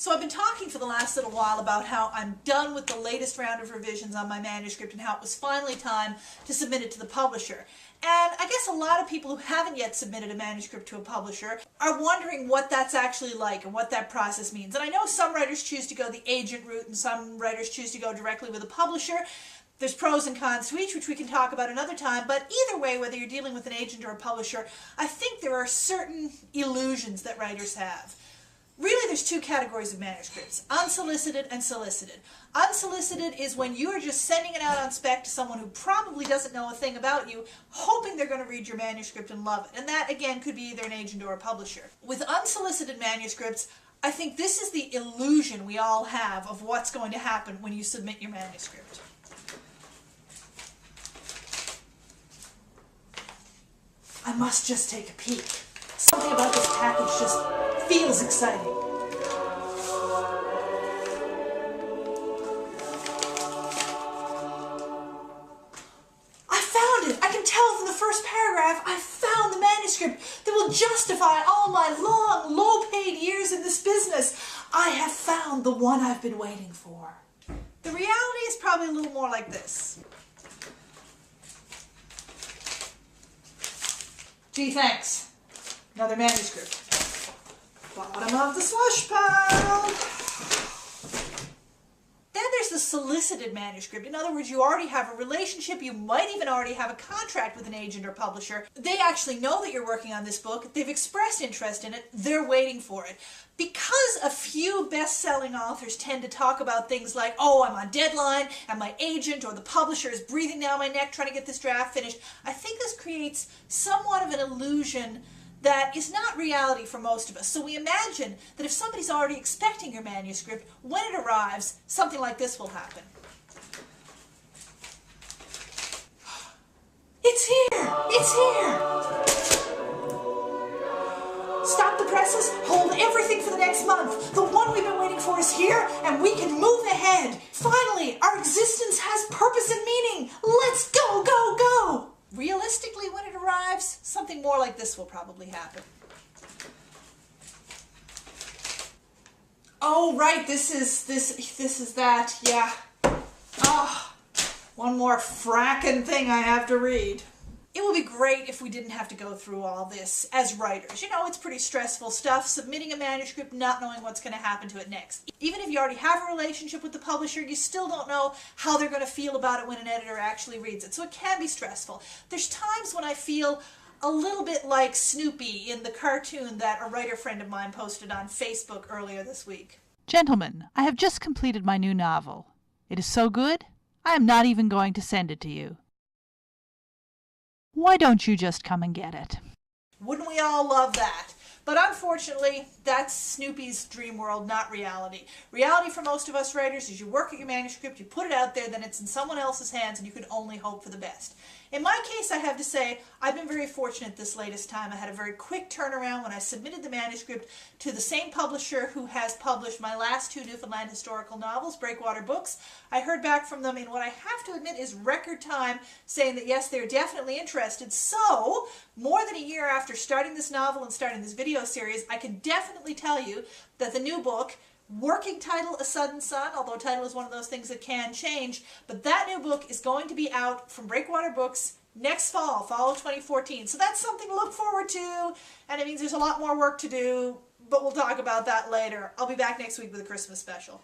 So I've been talking for the last little while about how I'm done with the latest round of revisions on my manuscript and how it was finally time to submit it to the publisher. And I guess a lot of people who haven't yet submitted a manuscript to a publisher are wondering what that's actually like and what that process means. And I know some writers choose to go the agent route and some writers choose to go directly with a publisher. There's pros and cons to each, which we can talk about another time, but either way, whether you're dealing with an agent or a publisher, I think there are certain illusions that writers have. Really, there's two categories of manuscripts, unsolicited and solicited. Unsolicited is when you are just sending it out on spec to someone who probably doesn't know a thing about you, hoping they're going to read your manuscript and love it. And that, again, could be either an agent or a publisher. With unsolicited manuscripts, I think this is the illusion we all have of what's going to happen when you submit your manuscript. I must just take a peek. Something about this package just feels exciting. I found it! I can tell from the first paragraph I found the manuscript that will justify all my long, low-paid years in this business. I have found the one I've been waiting for. The reality is probably a little more like this. Gee, thanks. Another manuscript. Bottom of the slush pile. Then there's the solicited manuscript. In other words, you already have a relationship. You might even already have a contract with an agent or publisher. They actually know that you're working on this book. They've expressed interest in it. They're waiting for it. Because a few best-selling authors tend to talk about things like, oh, I'm on deadline, and my agent or the publisher is breathing down my neck trying to get this draft finished, I think this creates somewhat of an illusion that is not reality for most of us. So we imagine that if somebody's already expecting your manuscript, when it arrives, something like this will happen. It's here! It's here! Stop the presses, hold everything for the next month. The one we've been waiting for is here, and we can move ahead. Finally, our existence has purpose and meaning. Let's go, go, go! Realistically, when it arrives, something more like this will probably happen. Oh, right, this is that, yeah. Oh, one more frackin' thing I have to read. It would be great if we didn't have to go through all this as writers. You know, it's pretty stressful stuff, submitting a manuscript, not knowing what's going to happen to it next. Even if you already have a relationship with the publisher, you still don't know how they're going to feel about it when an editor actually reads it. So it can be stressful. There's times when I feel a little bit like Snoopy in the cartoon that a writer friend of mine posted on Facebook earlier this week. Gentlemen, I have just completed my new novel. It is so good, I am not even going to send it to you. Why don't you just come and get it? Wouldn't we all love that? But unfortunately, that's Snoopy's dream world, not reality. Reality for most of us writers is you work at your manuscript, you put it out there, then it's in someone else's hands, and you can only hope for the best. In my case, I have to say, I've been very fortunate this latest time. I had a very quick turnaround when I submitted the manuscript to the same publisher who has published my last two Newfoundland historical novels, Breakwater Books. I heard back from them in what I have to admit is record time, saying that yes, they're definitely interested. So, more than a year after starting this novel and starting this video series, I can definitely tell you that the new book, working title A Sudden Sun, although title is one of those things that can change, but that new book is going to be out from Breakwater Books next fall of 2014. So that's something to look forward to, and it means there's a lot more work to do, but we'll talk about that later. I'll be back next week with a Christmas special.